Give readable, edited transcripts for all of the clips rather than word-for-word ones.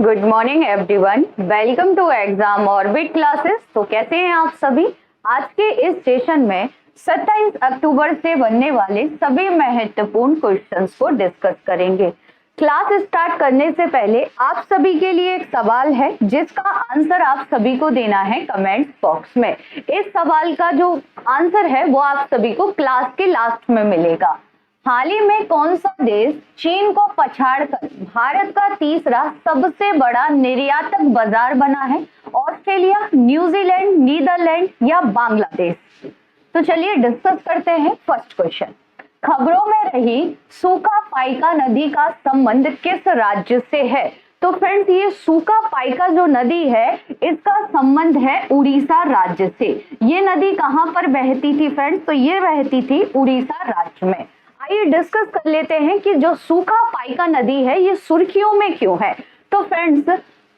Good morning everyone, welcome to exam orbit classes. तो कैसे हैं आप सभी। आज के इस सेशन में 27 अक्टूबर से बनने वाले सभी महत्वपूर्ण क्वेश्चंस को डिस्कस करेंगे। क्लास स्टार्ट करने से पहले आप सभी के लिए एक सवाल है जिसका आंसर आप सभी को देना है कमेंट बॉक्स में। इस सवाल का जो आंसर है वो आप सभी को क्लास के लास्ट में मिलेगा। हाल ही में कौन सा देश चीन को पछाड़कर भारत का तीसरा सबसे बड़ा निर्यातक बाजार बना है? ऑस्ट्रेलिया, न्यूजीलैंड, नीदरलैंड या बांग्लादेश? तो चलिए डिस्कस करते हैं। फर्स्ट क्वेश्चन, खबरों में रही सूखा पाइका नदी का संबंध किस राज्य से है? तो फ्रेंड्स, ये सूखा पाइका जो नदी है इसका संबंध है उड़ीसा राज्य से। ये नदी कहां पर बहती थी फ्रेंड्स? तो ये बहती थी उड़ीसा राज्य में। आइए डिस्कस कर लेते हैं कि जो सूखा पाइका नदी है ये सुर्खियों में क्यों है। तो फ्रेंड्स,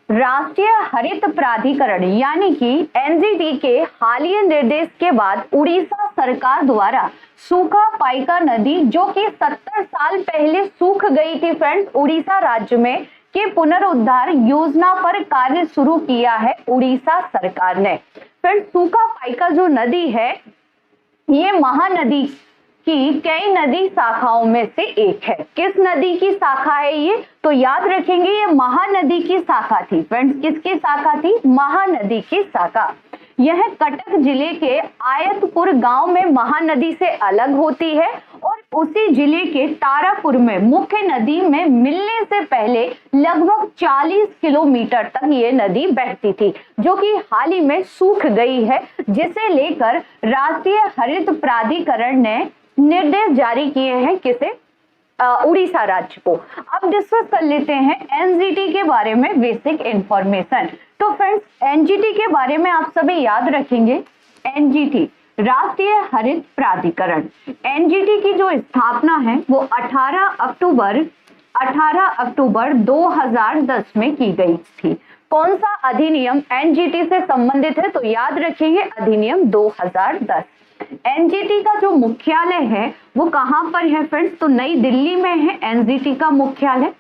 राष्ट्रीय हरित प्राधिकरण यानी कि एनजीटी के हालिया निर्देश के बाद उड़ीसा सरकार द्वारा सूखा पाइका नदी जो कि 70 साल पहले सूख गई थी फ्रेंड्स उड़ीसा राज्य में, के पुनरुद्धार योजना पर कार्य शुरू किया है उड़ीसा सरकार ने। फ्रेंड्स, सूखा पाइका जो नदी है ये महानदी की कई नदी शाखाओं में से एक है। किस नदी की शाखा है ये? तो याद रखेंगे ये महानदी की शाखा थी। फ्रेंड्स, किसकी शाखा थी? महानदी की शाखा। यह कटक जिले के आयतपुर गांव में महानदी से अलग होती है और उसी जिले के तारापुर में मुख्य नदी में मिलने से पहले लगभग 40 किलोमीटर तक ये नदी बहती थी जो कि हाल ही में सूख गई है, जिसे लेकर राष्ट्रीय हरित प्राधिकरण ने निर्देश जारी किए हैं किसे? उड़ीसा राज्य को। अब डिस्कस कर लेते हैं एनजीटी के बारे में बेसिक इंफॉर्मेशन। तो फ्रेंड्स, एनजीटी के बारे में आप सभी याद रखेंगे, एनजीटी राष्ट्रीय हरित प्राधिकरण। एनजीटी की जो स्थापना है वो 18 अक्टूबर 2010 में की गई थी। कौन सा अधिनियम एनजीटी से संबंधित है? तो याद रखेंगे अधिनियम 2010। एनजीटी का जो मुख्यालय है वो कहां पर है फ्रेंड्स? तो नई दिल्ली में है एनजीटी का मुख्यालय।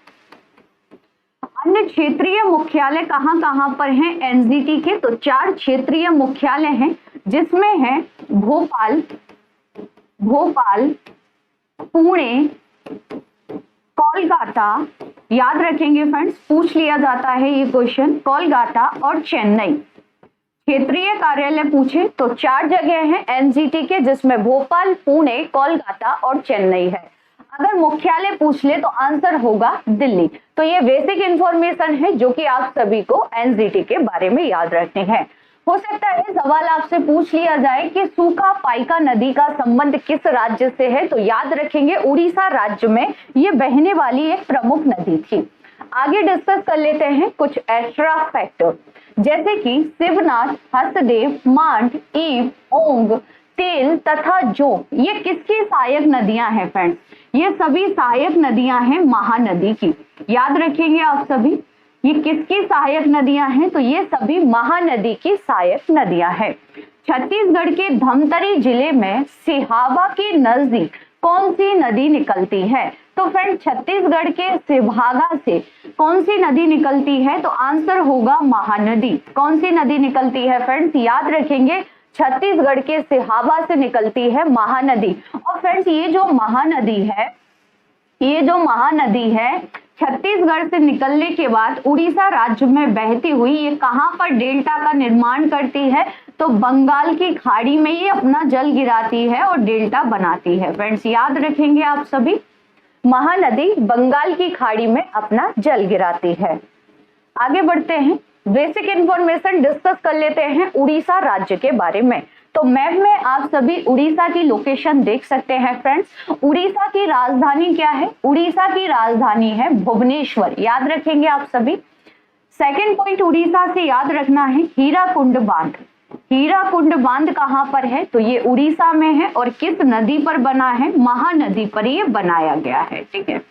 अन्य क्षेत्रीय मुख्यालय कहां कहां पर हैं एनजीटी के? तो 4 क्षेत्रीय मुख्यालय हैं जिसमें है भोपाल, पुणे, कोलकाता। याद रखेंगे फ्रेंड्स, पूछ लिया जाता है ये क्वेश्चन, कोलकाता और चेन्नई। क्षेत्रीय कार्यालय पूछे तो 4 जगह हैं एनजीटी के जिसमें भोपाल, पुणे, कोलकाता और चेन्नई है। अगर मुख्यालय पूछ ले तो आंसर होगा दिल्ली। तो ये बेसिक इंफॉर्मेशन है जो कि आप सभी को एनजीटी के बारे में याद रखने हैं। हो सकता है सवाल आपसे पूछ लिया जाए कि सूखा पाइका नदी का संबंध किस राज्य से है? तो याद रखेंगे उड़ीसा राज्य में ये बहने वाली एक प्रमुख नदी थी। आगे डिस्कस कर लेते हैं कुछ एक्स्ट्रा फैक्टर, जैसे कि शिवनाथ, हसदेव, मांड, ईव, ओंग, तेल तथा जो, ये किसकी सहायक नदियां हैं फ्रेंड्स? ये सभी सहायक नदियां हैं महानदी की। याद रखेंगे आप सभी, ये किसकी सहायक नदियां हैं? तो ये सभी महानदी की सहायक नदियां हैं। छत्तीसगढ़ के धमतरी जिले में सिहावा के नजदीक कौन सी नदी निकलती है? तो फ्रेंड, छत्तीसगढ़ के सिहावा से कौन सी नदी निकलती है? तो आंसर होगा महानदी। कौन सी नदी निकलती है फ्रेंड्स? याद रखेंगे छत्तीसगढ़ के सिहावा से निकलती है महानदी। और फ्रेंड्स, ये जो महानदी है छत्तीसगढ़ से निकलने के बाद उड़ीसा राज्य में बहती हुई ये कहां पर डेल्टा का निर्माण करती है? तो बंगाल की खाड़ी में ये अपना जल गिराती है और डेल्टा बनाती है। फ्रेंड्स, याद रखेंगे आप सभी, महानदी बंगाल की खाड़ी में अपना जल गिराती है। आगे बढ़ते हैं, बेसिक इंफॉर्मेशन डिस्कस कर लेते हैं उड़ीसा राज्य के बारे में। तो मैप में आप सभी उड़ीसा की लोकेशन देख सकते हैं फ्रेंड्स। उड़ीसा की राजधानी क्या है? उड़ीसा की राजधानी है भुवनेश्वर। याद रखेंगे आप सभी। सेकंड पॉइंट उड़ीसा से याद रखना है हीराकुंड बांध। हीराकुंड बांध कहां पर है? तो ये उड़ीसा में है और किस नदी पर बना है? महानदी पर ये बनाया गया है। ठीक है,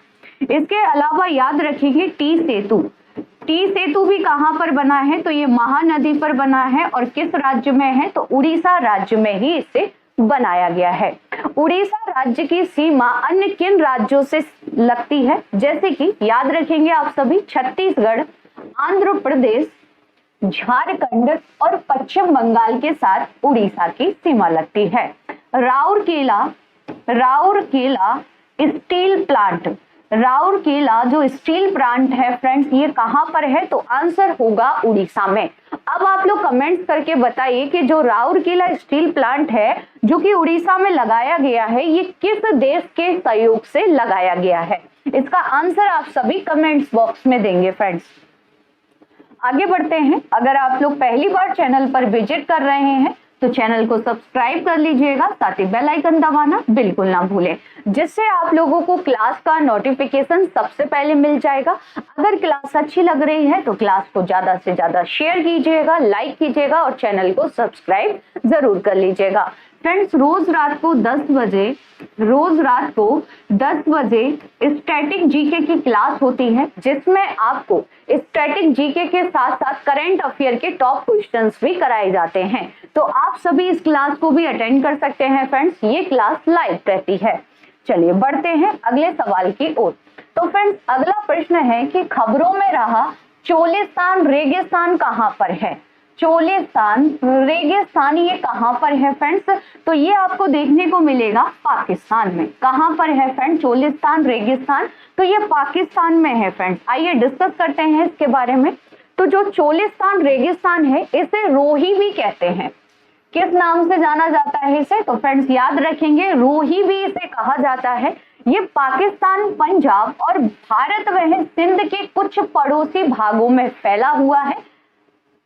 इसके अलावा याद रखेंगे टी सेतु भी कहां पर बना है? तो ये महानदी पर बना है और किस राज्य में है? तो उड़ीसा राज्य में ही इसे बनाया गया है। उड़ीसा राज्य की सीमा अन्य किन राज्यों से लगती है? जैसे कि याद रखेंगे आप सभी, छत्तीसगढ़, आंध्र प्रदेश, झारखंड और पश्चिम बंगाल के साथ उड़ीसा की सीमा लगती है। राउरकेला स्टील प्लांट, राउरकेला जो स्टील प्लांट है फ्रेंड्स, ये कहां पर है? तो आंसर होगा उड़ीसा में। अब आप लोग कमेंट्स करके बताइए कि जो राउरकेला स्टील प्लांट है जो कि उड़ीसा में लगाया गया है, ये किस देश के सहयोग से लगाया गया है? इसका आंसर आप सभी कमेंट्स बॉक्स में देंगे फ्रेंड्स। आगे बढ़ते हैं। अगर आप लोग पहली बार चैनल पर विजिट कर रहे हैं तो चैनल को सब्सक्राइब कर लीजिएगा, साथ ही बेल आइकन दबाना बिल्कुल ना भूलें, जिससे आप लोगों को क्लास का नोटिफिकेशन सबसे पहले मिल जाएगा। अगर क्लास अच्छी लग रही है तो क्लास को ज्यादा से ज्यादा शेयर कीजिएगा, लाइक कीजिएगा और चैनल को सब्सक्राइब जरूर कर लीजिएगा। फ्रेंड्स, रोज रात को 10 बजे स्टैटिक जीके की क्लास होती है, जिसमें आपको स्टैटिक जीके के साथ साथ करंट अफेयर के टॉप क्वेश्चंस भी कराए जाते हैं। तो आप सभी इस क्लास को भी अटेंड कर सकते हैं फ्रेंड्स, ये क्लास लाइव रहती है। चलिए बढ़ते हैं अगले सवाल की ओर। तो फ्रेंड्स, अगला प्रश्न है कि खबरों में रहा चोलिस्तान रेगिस्तान कहां पर है? चोलिस्तान रेगिस्तान ये कहां पर है फ्रेंड्स? तो ये आपको देखने को मिलेगा पाकिस्तान में। कहां पर है फ्रेंड्स चोलिस्तान रेगिस्तान? तो ये पाकिस्तान में है फ्रेंड्स। आइए डिस्कस करते हैं इसके बारे में। तो जो चोलिस्तान रेगिस्तान है, इसे रोही भी कहते हैं। किस नाम से जाना जाता है इसे? तो फ्रेंड्स याद रखेंगे, रोही भी इसे कहा जाता है। ये पाकिस्तान, पंजाब और भारत व सिंध के कुछ पड़ोसी भागों में फैला हुआ है।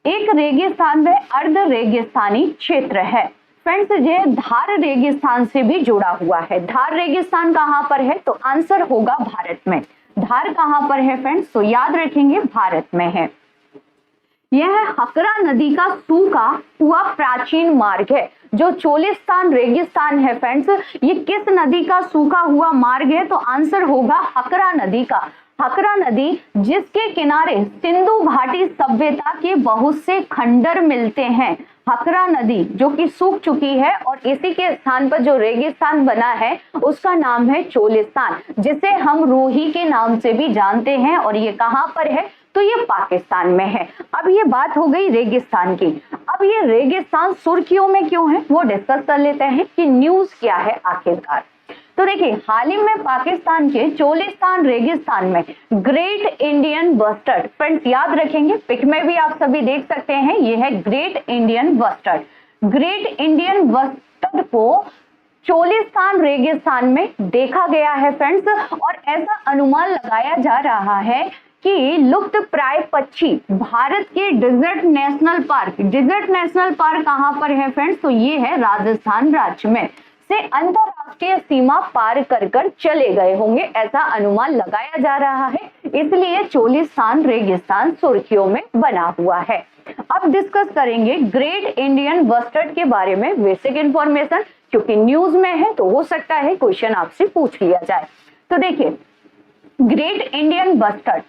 एक रेगिस्तान व अर्ध रेगिस्तानी क्षेत्र है फ्रेंड्स। ये धार रेगिस्तान से भी जुड़ा हुआ है। धार रेगिस्तान कहां पर है? तो आंसर होगा भारत में। धार कहां पर है फ्रेंड्स? तो याद रखेंगे भारत में है। यह हकरा नदी का सूखा हुआ प्राचीन मार्ग है। जो चोलिस्तान रेगिस्तान है फ्रेंड्स, ये किस नदी का सूखा हुआ मार्ग है? तो आंसर होगा हकरा नदी का। हकरा नदी जिसके किनारे सिंधु घाटी सभ्यता के बहुत से खंडर मिलते हैं। हकरा नदी जो कि सूख चुकी है और इसी के स्थान पर जो रेगिस्तान बना है उसका नाम है चोलिस्तान, जिसे हम रोही के नाम से भी जानते हैं। और ये कहां पर है? तो ये पाकिस्तान में है। अब ये बात हो गई रेगिस्तान की। अब ये रेगिस्तान सुर्खियों में क्यों है वो डिस्कस कर लेते हैं कि न्यूज क्या है आखिरकार। तो देखिए, हाल ही में पाकिस्तान के चोलिस्तान रेगिस्तान में ग्रेट इंडियन बस्टर्ड, फ्रेंड्स याद रखेंगे, पिक में भी आप सभी देख सकते हैं, ये है great Indian bustard. Great Indian bustard को चोलिस्तान रेगिस्तान में देखा गया है फ्रेंड्स। और ऐसा अनुमान लगाया जा रहा है कि लुप्त प्राय पक्षी भारत के डेजर्ट नेशनल पार्क कहां पर है फ्रेंड्स? तो ये है राजस्थान राज्य में, से अंतरराष्ट्रीय सीमा पार कर चले गए होंगे, ऐसा अनुमान लगाया जा रहा है। इसलिए चोलिस्तान रेगिस्तान सुर्खियों में बना हुआ है। अब डिस्कस करेंगे ग्रेट इंडियन बस्टर्ड के बारे में बेसिक इंफॉर्मेशन, क्योंकि न्यूज में है तो हो सकता है क्वेश्चन आपसे पूछ लिया जाए। तो देखिए, ग्रेट इंडियन बस्टर्ड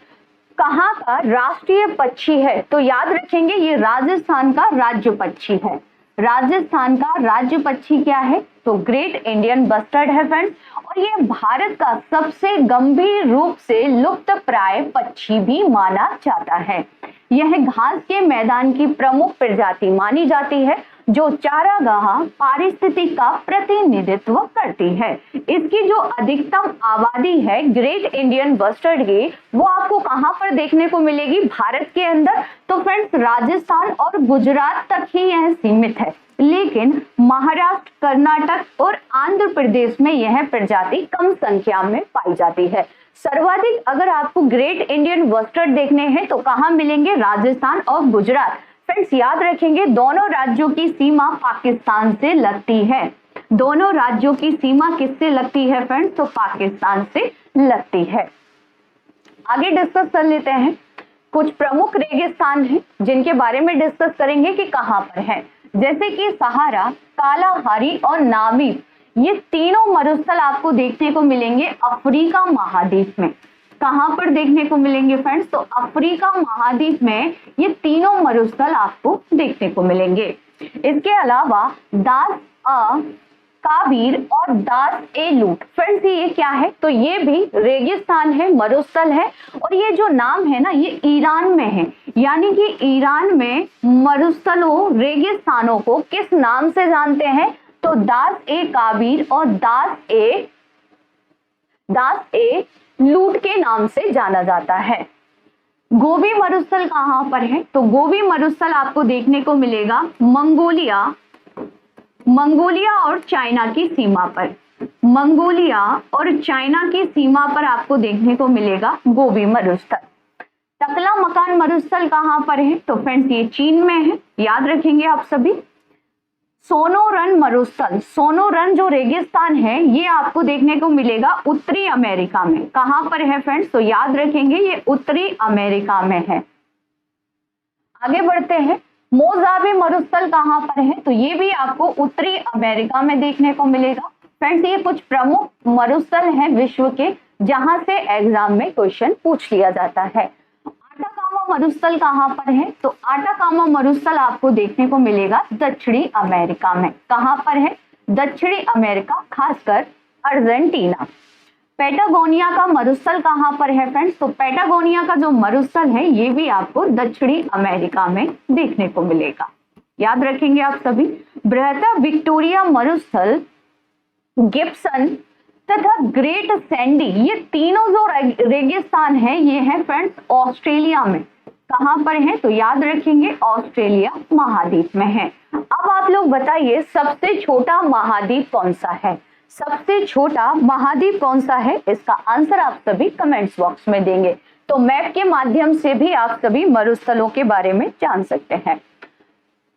कहाँ का राष्ट्रीय पक्षी है? तो याद रखेंगे ये राजस्थान का राज्य पक्षी है। राजस्थान का राज्य पक्षी क्या है? तो ग्रेट इंडियन बस्टर्ड है फ्रेंड्स। और ये भारत का सबसे गंभीर रूप से लुप्त प्राय पक्षी भी माना जाता है। यह घास के मैदान की प्रमुख प्रजाति मानी जाती है, जो चारागाह पारिस्थितिकी का प्रतिनिधित्व करती है। इसकी जो अधिकतम आबादी है ग्रेट इंडियन बस्टर्ड की, वो आपको कहां पर देखने को मिलेगी? भारत के अंदर। तो फ्रेंड्स राजस्थान और गुजरात तक ही यह सीमित है, लेकिन महाराष्ट्र, कर्नाटक और आंध्र प्रदेश में यह प्रजाति कम संख्या में पाई जाती है। सर्वाधिक अगर आपको ग्रेट इंडियन बस्टर्ड देखने हैं तो कहां मिलेंगे? राजस्थान और गुजरात। फ्रेंड्स याद रखेंगे, दोनों राज्यों की सीमा पाकिस्तान से लगती है। दोनों राज्यों की सीमा किससे लगती है फ्रेंड्स? तो पाकिस्तान से लगती है। आगे डिस्कस कर लेते हैं। कुछ प्रमुख रेगिस्तान हैं जिनके बारे में डिस्कस करेंगे कि कहां पर है, जैसे कि सहारा, कालाहारी और नामीब। ये तीनों मरुस्थल आपको देखने को मिलेंगे अफ्रीका महाद्वीप में। कहां पर देखने को मिलेंगे फ्रेंड्स? तो अफ्रीका महाद्वीप में ये तीनों मरुस्थल आपको देखने को मिलेंगे। इसके अलावा दास काबीर और दास ए लूट। फ्रेंड्स ये क्या है, तो ये भी रेगिस्तान है, मरुस्थल है, और ये जो नाम है ना ये ईरान में है, यानी कि ईरान में मरुस्थलों रेगिस्तानों को किस नाम से जानते हैं, तो दास ए काबीर और दास ए लूट के नाम से जाना जाता है। गोबी मरुस्थल कहां पर है, तो गोबी मरुस्थल आपको देखने को मिलेगा मंगोलिया और चाइना की सीमा पर। मंगोलिया और चाइना की सीमा पर आपको देखने को मिलेगा गोबी मरुस्थल। टकला मकान मरुस्थल कहां पर है, तो फ्रेंड्स ये चीन में है, याद रखेंगे आप सभी। सोनोरन मरुस्थल, सोनोरन जो रेगिस्तान है ये आपको देखने को मिलेगा उत्तरी अमेरिका में। कहां पर है फ्रेंड्स, तो याद रखेंगे ये उत्तरी अमेरिका में है। आगे बढ़ते हैं, मोजाबे मरुस्थल कहां पर है, तो ये भी आपको उत्तरी अमेरिका में देखने को मिलेगा। फ्रेंड्स ये कुछ प्रमुख मरुस्थल हैं विश्व के जहां से एग्जाम में क्वेश्चन पूछ लिया जाता है। आटाकामा मरुस्थल कहां पर है, तो आटाकामा मरुस्थल आपको देखने को मिलेगा दक्षिणी अमेरिका में। कहां पर है, दक्षिणी अमेरिका, खासकर अर्जेंटीना। पैटागोनिया का मरुस्थल कहां पर है फ्रेंड्स, तो पैटागोनिया का जो मरुस्थल है ये भी आपको दक्षिणी अमेरिका में देखने को मिलेगा, याद रखेंगे आप सभी। बृहत्तर विक्टोरिया मरुस्थल, गिब्सन तथा ग्रेट सैंडी, ये तीनों जो रेगिस्तान है ये है फ्रेंड्स ऑस्ट्रेलिया में। कहां पर है, तो याद रखेंगे ऑस्ट्रेलिया महाद्वीप में है। अब आप लोग बताइए सबसे छोटा महाद्वीप कौन सा है, सबसे छोटा महाद्वीप कौन सा है, इसका आंसर आप सभी कमेंट्स बॉक्स में देंगे। तो मैप के माध्यम से भी आप सभी मरुस्थलों के बारे में जान सकते हैं।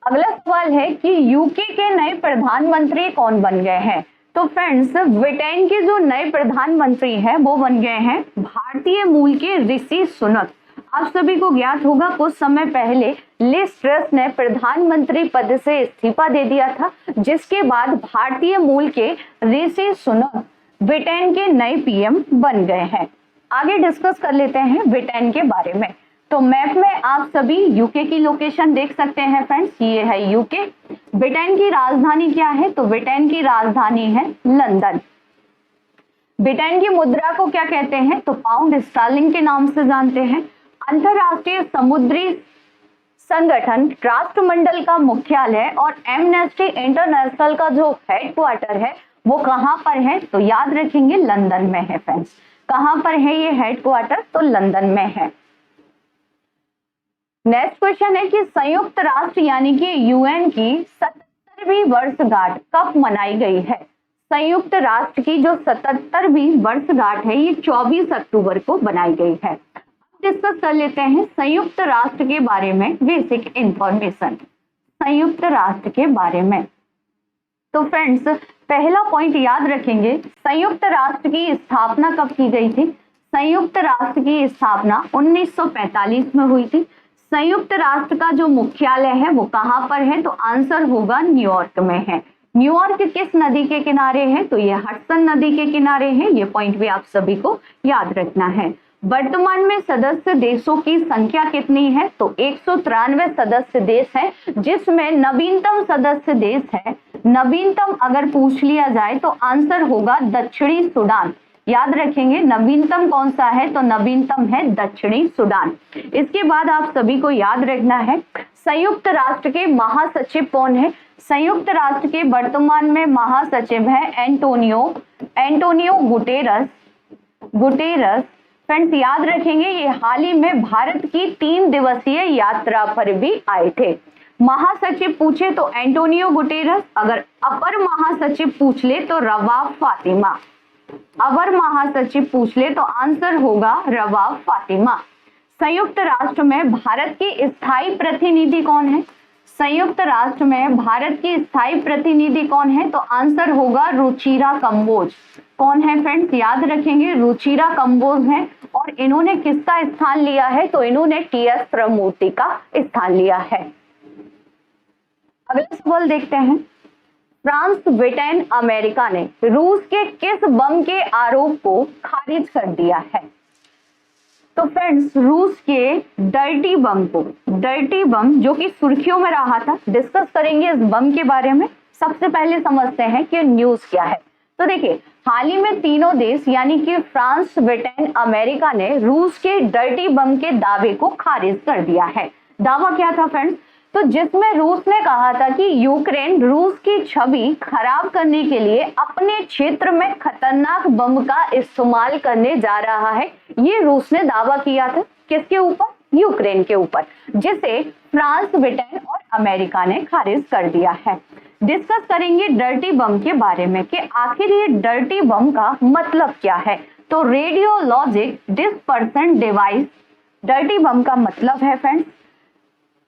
अगला सवाल है कि यूके के नए प्रधानमंत्री कौन बन गए हैं, तो फ्रेंड्स ब्रिटेन के जो नए प्रधानमंत्री हैं वो बन गए हैं भारतीय मूल के ऋषि सुनक। आप सभी को ज्ञात होगा कुछ समय पहले लिज ट्रस ने प्रधानमंत्री पद से इस्तीफा दे दिया था, जिसके बाद भारतीय मूल के ऋषि सुनक ब्रिटेन के नए पीएम बन गए हैं। आगे डिस्कस कर लेते हैं ब्रिटेन के बारे में। तो मैप में आप सभी यूके की लोकेशन देख सकते हैं फ्रेंड्स, ये है यूके। ब्रिटेन की राजधानी क्या है, तो ब्रिटेन की राजधानी है लंदन। ब्रिटेन की मुद्रा को क्या कहते हैं, तो पाउंड स्टर्लिंग के नाम से जानते हैं। अंतरराष्ट्रीय समुद्री संगठन राष्ट्रमंडल का मुख्यालय और एमनेस्टी इंटरनेशनल का जो हेडक्वार्टर है वो कहां पर है, तो याद रखेंगे लंदन में है फ्रेंड्स। कहां पर है ये हेडक्वार्टर, तो लंदन में है। नेक्स्ट क्वेश्चन है कि संयुक्त राष्ट्र यानी कि यूएन की 77वीं वर्षगांठ कब मनाई गई है। संयुक्त राष्ट्र की जो 77वीं वर्षगांठ है ये 24 अक्टूबर को बनाई गई है। डिस्कस कर लेते हैं संयुक्त राष्ट्र के बारे में बेसिक इंफॉर्मेशन। संयुक्त राष्ट्र के बारे में तो फ्रेंड्स पहला पॉइंट याद रखेंगे, संयुक्त राष्ट्र की स्थापना कब की गई थी। संयुक्त राष्ट्र की स्थापना 1945 में हुई थी। संयुक्त राष्ट्र का जो मुख्यालय है वो कहां पर है, तो आंसर होगा न्यूयॉर्क में है। न्यूयॉर्क किस नदी के किनारे है, तो ये हडसन नदी के किनारे है। ये पॉइंट भी आप सभी को याद रखना है। वर्तमान में सदस्य देशों की संख्या कितनी है, तो 193 सदस्य देश है, जिसमें नवीनतम सदस्य देश है, नवीनतम अगर पूछ लिया जाए तो आंसर होगा दक्षिणी सूडान। याद रखेंगे नवीनतम कौन सा है, तो नवीनतम है दक्षिणी सूडान। इसके बाद आप सभी को याद रखना है संयुक्त राष्ट्र के महासचिव कौन है। संयुक्त राष्ट्र के वर्तमान में महासचिव है एंटोनियो गुटेरस। फ्रेंड्स याद रखेंगे ये हाल ही में भारत की 3 दिवसीय यात्रा पर भी आए थे। महासचिव पूछे तो एंटोनियो गुटेरस, अगर अपर महासचिव पूछ ले तो रवाफ फातिमा। अवर महासचिव पूछ ले तो आंसर होगा रवाफ फातिमा। संयुक्त राष्ट्र में भारत की स्थायी प्रतिनिधि कौन है। संयुक्त राष्ट्र में भारत की स्थायी प्रतिनिधि कौन है, तो आंसर होगा रुचिरा कंबोज। कौन है फ्रेंड्स, याद रखेंगे रुचिरा कंबोज है। और इन्होंने किसका स्थान लिया है, तो इन्होंने टीएस प्रमूर्ति का स्थान लिया है। अगला सवाल देखते हैं। फ्रांस, ब्रिटेन, अमेरिका ने रूस के किस बम के आरोप को खारिज कर दिया है। तो फ्रेंड्स रूस के डर्टी बम जो कि सुर्खियों में रहा था, डिस्कस करेंगे इस बम के बारे में। सबसे पहले समझते हैं कि न्यूज क्या है। तो देखिए, हाल ही में तीनों देश यानी कि फ्रांस, ब्रिटेन, अमेरिका ने रूस के डर्टी बम के दावे को खारिज कर दिया है। दावा क्या था फ्रेंड्स? तो जिसमें रूस ने कहा था कि यूक्रेन रूस की छवि खराब करने के लिए अपने क्षेत्र में खतरनाक बम का इस्तेमाल करने जा रहा है। ये रूस ने दावा किया था किसके ऊपर? यूक्रेन के ऊपर, जिसे फ्रांस, ब्रिटेन और अमेरिका ने खारिज कर दिया है। डिस्कस करेंगे डर्टी बम के बारे में कि आखिर ये डर्टी बम का मतलब क्या है। तो रेडियोलॉजिक डिस्पर्सन डिवाइस डर्टी बम का मतलब है फ्रेंड्स,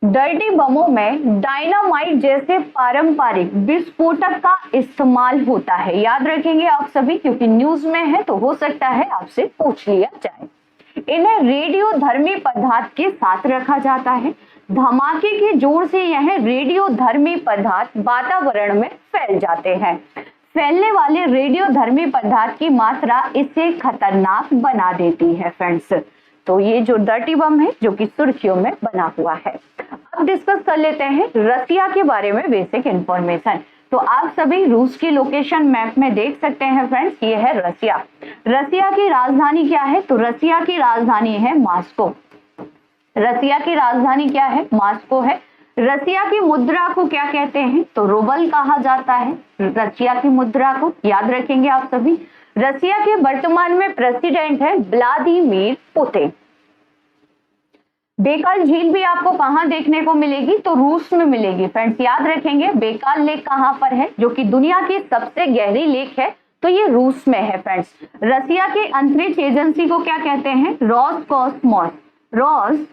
डर्टी बमों में डायनामाइट जैसे पारंपरिक विस्फोटक का इस्तेमाल होता है। याद रखेंगे आप सभी, क्योंकि न्यूज में है तो हो सकता है आपसे पूछ लिया जाए। इन्हें रेडियोधर्मी पदार्थ के साथ रखा जाता है। धमाके के जोर से यह रेडियोधर्मी पदार्थ वातावरण में फैल जाते हैं। फैलने वाले रेडियोधर्मी पदार्थ की मात्रा इसे खतरनाक बना देती है फ्रेंड्स। तो ये जो डर्टी बम है जो कि सुर्खियों में बना हुआ है। अब डिस्कस कर लेते हैं रसिया के बारे में बेसिक इंफॉर्मेशन। तो आप सभी रूस की लोकेशन मैप में देख सकते हैं फ्रेंड्स, ये है रसिया। रसिया की राजधानी क्या है? तो रसिया की राजधानी है मॉस्को। रसिया की राजधानी क्या है? मॉस्को है। रसिया की मुद्रा को क्या कहते हैं? तो रूबल कहा जाता है रसिया की मुद्रा को। याद रखेंगे आप सभी। रसिया के वर्तमान में प्रेसिडेंट है व्लादिमीर पुतिन। बेकाल झील भी आपको कहां देखने को मिलेगी? तो रूस में मिलेगी फ्रेंड्स। याद रखेंगे बेकाल लेक कहां पर है, जो कि दुनिया की सबसे गहरी लेक है, तो ये रूस में है फ्रेंड्स। रसिया के अंतरिक्ष एजेंसी को क्या कहते हैं? रोसकॉस्मोस। रोसकॉस्मोस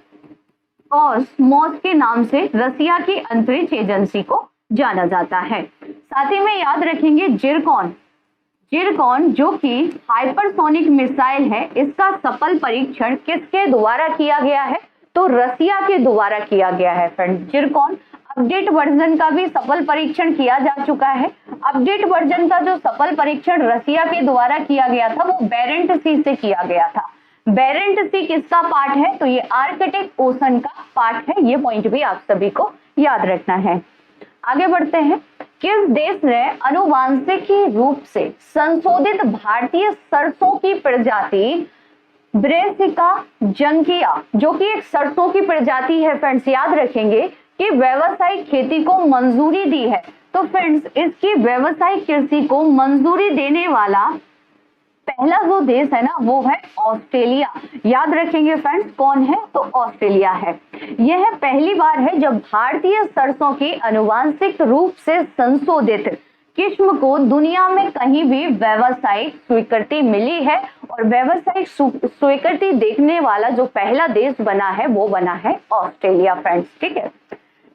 के नाम से रसिया की अंतरिक्ष एजेंसी को जाना जाता है। साथ ही में याद रखेंगे जिरकॉन। जिरकॉन जो कि हाइपरसोनिक मिसाइल है, इसका सफल परीक्षण किसके द्वारा किया गया है? तो रसिया के द्वारा किया गया है फ्रेंड। जिरकॉन अपडेट वर्जन का भी सफल परीक्षण किया जा चुका है। अपडेट वर्जन का जो सफल परीक्षण रसिया के द्वारा किया गया था वो बेरेंट सी से किया गया था। बेरेंट सी किसका पार्ट है? तो ये आर्कटिक ओशन का पार्ट है। ये पॉइंट भी आप सभी को याद रखना है। आगे बढ़ते हैं। किस देश ने आनुवांशिकी रूप से संशोधित भारतीय सरसों की प्रजाति ब्रेसिका जंकिया, जो कि एक सरसों की प्रजाति है फ्रेंड्स, याद रखेंगे कि व्यावसायिक खेती को मंजूरी दी है। तो फ्रेंड्स, इसकी व्यावसायिक कृषि को मंजूरी देने वाला पहला जो देश है ना वो है ऑस्ट्रेलिया। याद रखेंगे फ्रेंड्स, कौन है? तो ऑस्ट्रेलिया है। यह पहली बार है जब भारतीय सरसों की आनुवांशिक रूप से संशोधित किस्म को दुनिया में कहीं भी व्यावसायिक स्वीकृति मिली है, और व्यावसायिक स्वीकृति देखने वाला जो पहला देश बना है वो बना है ऑस्ट्रेलिया फ्रेंड्स। ठीक है,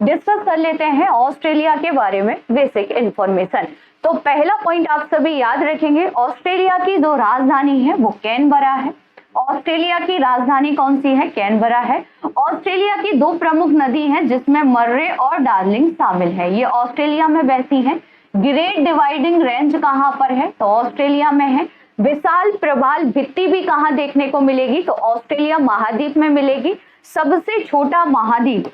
डिस्कस कर लेते हैं ऑस्ट्रेलिया के बारे में बेसिक इंफॉर्मेशन। तो पहला पॉइंट आप सभी याद रखेंगे, ऑस्ट्रेलिया की जो राजधानी है वो कैनबरा है। ऑस्ट्रेलिया की राजधानी कौन सी है? कैनबरा है। ऑस्ट्रेलिया की दो प्रमुख नदी हैं जिसमें मर्रे और डार्लिंग शामिल है, ये ऑस्ट्रेलिया में बहती हैं। ग्रेट डिवाइडिंग रेंज कहां पर है? तो ऑस्ट्रेलिया में है। विशाल प्रवाल भित्ति भी कहां देखने को मिलेगी? तो ऑस्ट्रेलिया महाद्वीप में मिलेगी। सबसे छोटा महाद्वीप,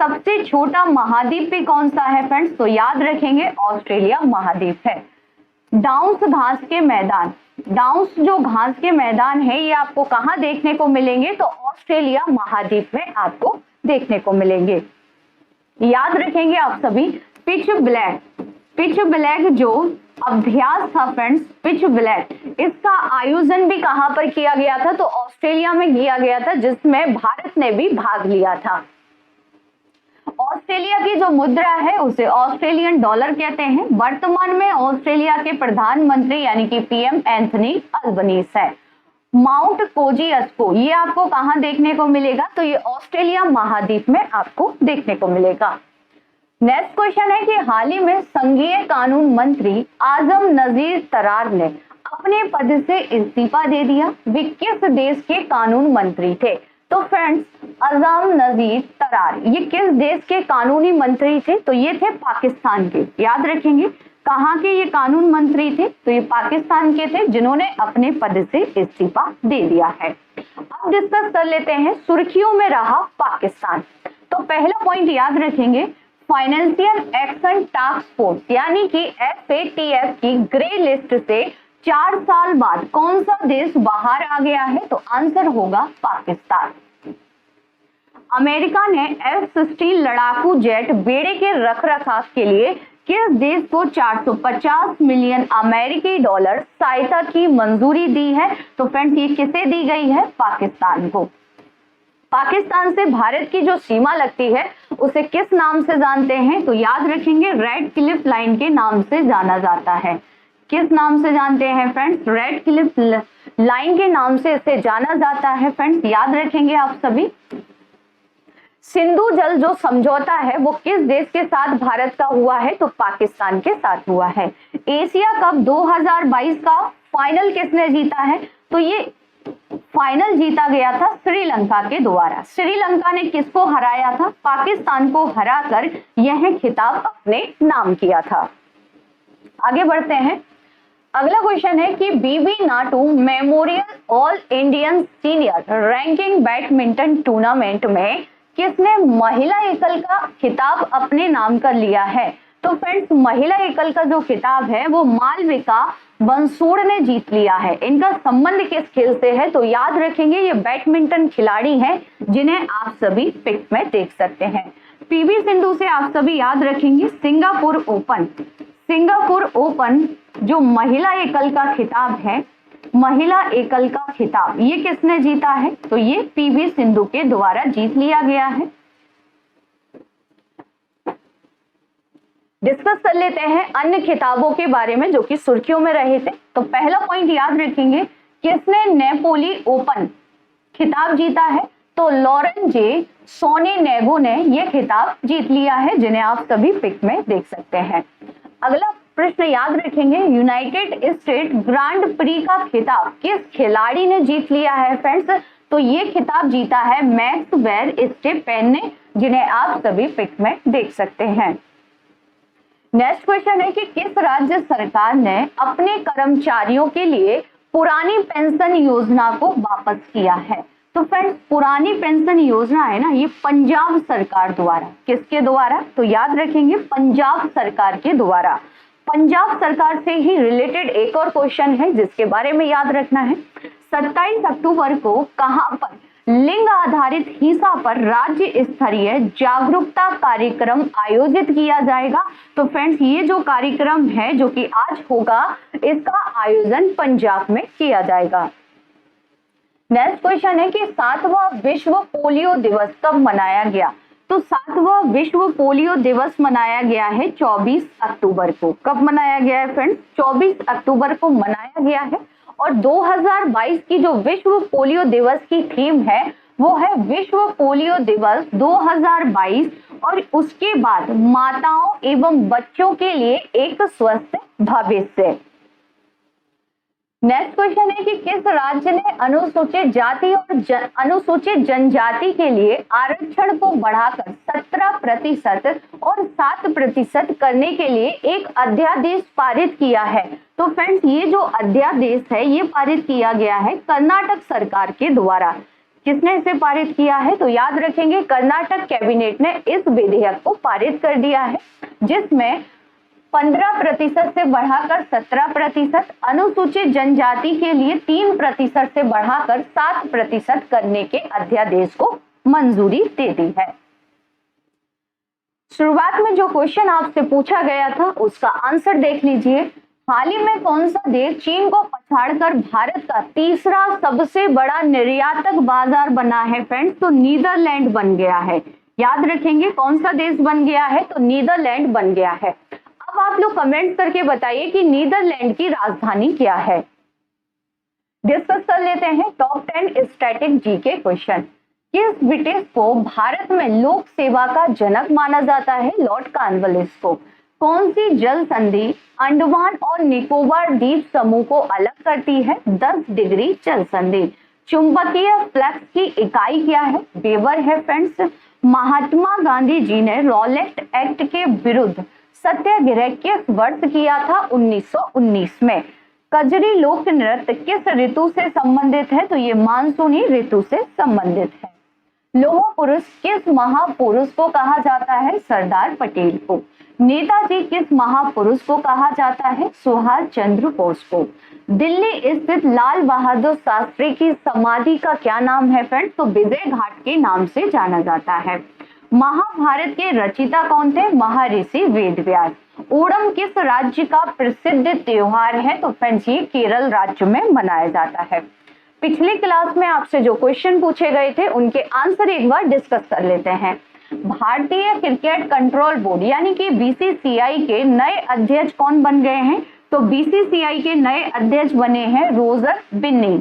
सबसे छोटा महाद्वीप भी कौन सा है फ्रेंड्स? तो याद रखेंगे ऑस्ट्रेलिया महाद्वीप है। डाउन्स घास के मैदान, डाउन्स जो घास के मैदान है ये आपको कहां देखने को मिलेंगे? तो ऑस्ट्रेलिया महाद्वीप में आपको देखने को मिलेंगे। याद रखेंगे आप सभी पिच ब्लैक जो अभ्यास था फ्रेंड्स, पिच ब्लैक, इसका आयोजन भी कहां पर किया गया था? तो ऑस्ट्रेलिया में किया गया था, जिसमें भारत ने भी भाग लिया था। ऑस्ट्रेलिया की जो मुद्रा है उसे ऑस्ट्रेलियन डॉलर कहते हैं। वर्तमान में ऑस्ट्रेलिया के प्रधानमंत्री यानी कि पीएम एंथनी अल्बनीज है। माउंट कोजियस्को ये आपको कहां देखने को मिलेगा? तो ये ऑस्ट्रेलिया महाद्वीप में आपको देखने को मिलेगा। नेक्स्ट क्वेश्चन है कि हाल ही में संघीय कानून मंत्री आजम नजीर तरार ने अपने पद से इस्तीफा दे दिया। वे किस देश के कानून मंत्री थे? तो फ्रेंड्स, आजम नजीर तरार ये किस देश के कानूनी मंत्री थे? तो ये थे पाकिस्तान के। याद रखेंगे कहाँ के ये कानून मंत्री थे? तो ये पाकिस्तान के थे, जिन्होंने अपने पद से इस्तीफा दे दिया है। अब डिस्कस कर लेते हैं सुर्खियों में रहा पाकिस्तान। तो पहला पॉइंट याद रखेंगे, फाइनेंशियल एक्शन टास्क फोर्स यानी कि FATF की ग्रे लिस्ट से 4 साल बाद कौन सा देश बाहर आ गया है? तो आंसर होगा पाकिस्तान। अमेरिका ने F-16 लड़ाकू जेट बेड़े के रखरखाव के लिए किस देश को 450 मिलियन अमेरिकी डॉलर सहायता की मंजूरी दी है? तो फ्रेंड्स ये किसे दी गई है? पाकिस्तान को। पाकिस्तान से भारत की जो सीमा लगती है उसे किस नाम से जानते हैं? तो याद रखेंगे, रेड क्लिफ लाइन के नाम से जाना जाता है। किस नाम से जानते हैं फ्रेंड्स? रेड क्लिफ लाइन के नाम से इसे जाना जाता है फ्रेंड्स, याद रखेंगे आप सभी। सिंधु जल जो समझौता है वो किस देश के साथ भारत का हुआ है? तो पाकिस्तान के साथ हुआ है। एशिया कप 2022 का फाइनल किसने जीता है? तो ये फाइनल जीता गया था श्रीलंका के द्वारा। श्रीलंका ने किसको हराया था? पाकिस्तान को हराकर यह खिताब अपने नाम किया था। आगे बढ़ते हैं। अगला क्वेश्चन है कि BB Natu memorial all Indian senior ranking badminton tournament में किसने महिला एकल का खिताब अपने नाम कर लिया है? तो फ्रेंड्स महिला एकल का जो खिताब है वो मालविका बंसूड़ ने जीत लिया है। इनका संबंध किस खेल से है? तो याद रखेंगे ये बैडमिंटन खिलाड़ी हैं जिन्हें आप सभी पिक में देख सकते हैं। पीवी सिंधु से आप सभी याद रखेंगे सिंगापुर ओपन जो महिला एकल का खिताब है, महिला एकल का खिताब ये किसने जीता है? तो ये पीवी सिंधु के द्वारा जीत लिया गया है। डिस्कस कर लेते हैं अन्य खिताबों के बारे में जो कि सुर्खियों में रहे थे। तो पहला पॉइंट याद रखेंगे, किसने नेपोली ओपन खिताब जीता है? तो लॉरेन जे सोनेनेगो ने यह खिताब जीत लिया है, जिन्हें आप सभी पिक में देख सकते हैं। अगला प्रश्न याद रखेंगे, यूनाइटेड स्टेट ग्रांड प्री का खिताब किस खिलाड़ी ने जीत लिया है फ्रेंड्स? तो ये खिताब जीता है मैक्स वर्स्टेपेन ने, जिन्हें आप सभी पिक में देख सकते हैं। नेक्स्ट क्वेश्चन है कि किस राज्य सरकार ने अपने कर्मचारियों के लिए पुरानी पेंशन योजना को वापस किया है? तो फ्रेंड्स पुरानी पेंशन योजना है ना, ये पंजाब सरकार द्वारा। किसके द्वारा? तो याद रखेंगे पंजाब सरकार के द्वारा। पंजाब सरकार से ही रिलेटेड एक और क्वेश्चन है जिसके बारे में याद रखना है। 27 अक्टूबर को कहां पर लिंग आधारित हिंसा पर राज्य स्तरीय जागरूकता कार्यक्रम आयोजित किया जाएगा? तो फ्रेंड्स ये जो कार्यक्रम है जो कि आज होगा, इसका आयोजन पंजाब में किया जाएगा। नेक्स्ट क्वेश्चन है कि 7वां विश्व पोलियो दिवस कब मनाया गया? तो 7वां विश्व पोलियो दिवस मनाया गया है 24 अक्टूबर को। कब मनाया गया है फ्रेंड्स? 24 अक्टूबर को मनाया गया है। और 2022 की जो विश्व पोलियो दिवस की थीम है वो है विश्व पोलियो दिवस 2022 और उसके बाद माताओं एवं बच्चों के लिए एक स्वस्थ भविष्य। नेक्स्ट क्वेश्चन है कि किस राज्य ने अनुसूचित जाति और अनुसूचित जनजाति के लिए आरक्षण को बढ़ाकर 17% और 7% करने के लिए एक अध्यादेश पारित किया है? तो फ्रेंड्स ये जो अध्यादेश है ये पारित किया गया है कर्नाटक सरकार के द्वारा। किसने इसे पारित किया है? तो याद रखेंगे कर्नाटक कैबिनेट ने इस विधेयक को पारित कर दिया है, जिसमें 15% से बढ़ाकर 17%, अनुसूचित जनजाति के लिए 3% से बढ़ाकर 7% करने के अध्यादेश को मंजूरी दे दी है। शुरुआत में जो क्वेश्चन आपसे पूछा गया था उसका आंसर देख लीजिए। हाल ही में कौन सा देश चीन को पछाड़कर भारत का तीसरा सबसे बड़ा निर्यातक बाजार बना है फ्रेंड्स? तो नीदरलैंड बन गया है। याद रखेंगे कौन सा देश बन गया है? तो नीदरलैंड बन गया है। अब आप लोग कमेंट करके बताइए कि नीदरलैंड की राजधानी क्या है। डिस्कस कर लेते हैं टॉप 10 स्टैटिक जीके क्वेश्चन। किस ब्रिटिश को भारत में लोक सेवा का जनक माना जाता है? लॉर्ड कॉर्नवालिस को। कौन सी जल संधि अंडमान और निकोबार द्वीप समूह को अलग करती है? 10 डिग्री जल संधि। चुंबकीय फ्लक्स की इकाई क्या है? वेबर है फ्रेंड्स। महात्मा गांधी जी ने रॉलेट एक्ट के विरुद्ध सत्याग्रह किस वर्ष किया था? 1919 में। कजरी लोक नृत्य किस ऋतु से संबंधित है? तो ये मानसूनी ऋतु से संबंधित है। लौह पुरुष किस महापुरुष को कहा जाता है? सरदार पटेल को। नेताजी किस महापुरुष को कहा जाता है? सुभाष चंद्र बोस को। दिल्ली स्थित लाल बहादुर शास्त्री की समाधि का क्या नाम है फ्रेंड्स? तो विजय घाट के नाम से जाना जाता है। महाभारत के रचयिता कौन थे? महर्षि वेदव्यास। ओणम किस राज्य का प्रसिद्ध त्योहार है? तो फ्रेंड्स ये केरल राज्य में मनाया जाता है। पिछली क्लास में आपसे जो क्वेश्चन पूछे गए थे उनके आंसर एक बार डिस्कस कर लेते हैं। भारतीय क्रिकेट कंट्रोल बोर्ड यानी कि बीसीसीआई के नए अध्यक्ष कौन बन गए हैं? तो बीसीसीआई के नए अध्यक्ष बने हैं रोजर बिन्नी।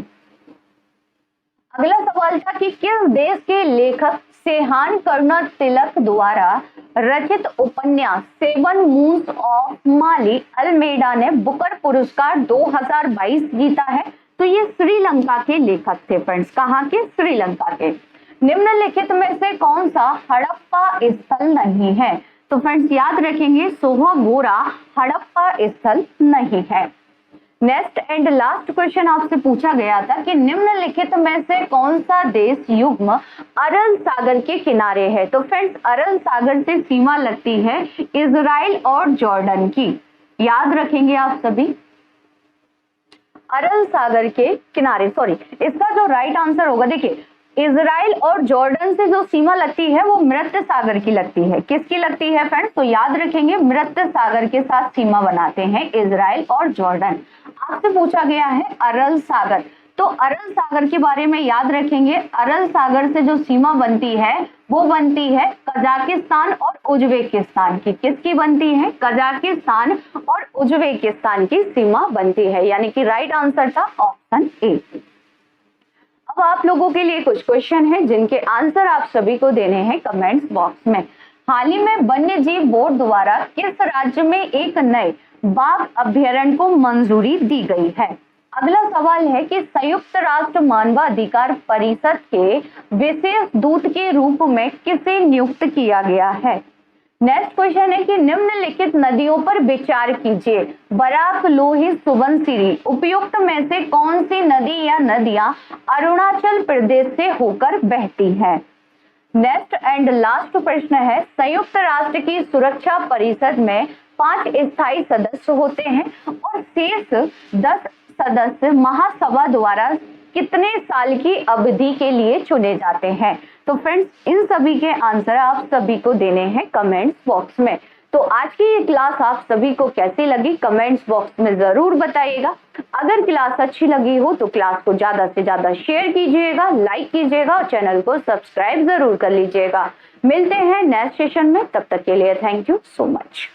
अगला सवाल था कि किस देश के लेखक सेहान कर्नर तिलक द्वारा रचित उपन्यास Seven Moons of Maali Almeida ने बुकर पुरस्कार 2022 जीता है? तो ये श्रीलंका के लेखक थे फ्रेंड्स। कहाँ के? श्रीलंका के। निम्नलिखित में से कौन सा हड़प्पा स्थल नहीं है? तो फ्रेंड्स याद रखेंगे सोहगोरा हड़प्पा स्थल नहीं है। नेक्स्ट एंड लास्ट क्वेश्चन आपसे पूछा गया था कि निम्नलिखित में से कौन सा देश युग्म अरल सागर के किनारे है? तो फ्रेंड्स अरल सागर से सीमा लगती है इजराइल और जॉर्डन की। याद रखेंगे आप सभी, अरल सागर के किनारे। सॉरी, इसका जो राइट आंसर होगा, देखिए इजराइल और जॉर्डन से जो सीमा लगती है वो मृत सागर की लगती है। किसकी लगती है फ्रेंड्स? तो याद रखेंगे मृत सागर के साथ सीमा बनाते हैं इजराइल और जॉर्डन। आपसे पूछा गया है अरल सागर, तो अरल सागर के बारे में याद रखेंगे। अरल सागर से जो सीमा बनती है वो बनती है कजाकिस्तान और उज्बेकिस्तान की। किसकी बनती है? कजाकिस्तान और उज्बेकिस्तान की सीमा बनती है, यानी कि राइट आंसर था ऑप्शन ए। अब आप लोगों के लिए कुछ क्वेश्चन हैं जिनके आंसर आप सभी को देने हैं कमेंट्स बॉक्स में। हाल ही में वन्य जीव बोर्ड द्वारा किस राज्य में एक नए बाघ अभ्यारण्य को मंजूरी दी गई है? अगला सवाल है कि संयुक्त राष्ट्र मानवाधिकार परिषद के विशेष दूत के रूप में किसे नियुक्त किया गया है? नेक्स्ट क्वेश्चन है कि निम्नलिखित नदियों पर विचार कीजिए। बराक, लोहित, सुबनसिरी उपयुक्त में से कौन सी नदी या नदियां अरुणाचल प्रदेश से होकर बहती है? नेक्स्ट एंड लास्ट प्रश्न है, संयुक्त राष्ट्र की सुरक्षा परिषद में 5 स्थायी सदस्य होते हैं और शेष 10 सदस्य महासभा द्वारा कितने साल की अवधि के लिए चुने जाते हैं? तो फ्रेंड्स इन सभी के आंसर आप सभी को देने हैं कमेंट्स बॉक्स में। तो आज की ये क्लास आप सभी को कैसी लगी कमेंट्स बॉक्स में जरूर बताइएगा। अगर क्लास अच्छी लगी हो तो क्लास को ज्यादा से ज्यादा शेयर कीजिएगा, लाइक कीजिएगा और चैनल को सब्सक्राइब जरूर कर लीजिएगा। मिलते हैं नेक्स्ट सेशन में, तब तक के लिए थैंक यू सो मच।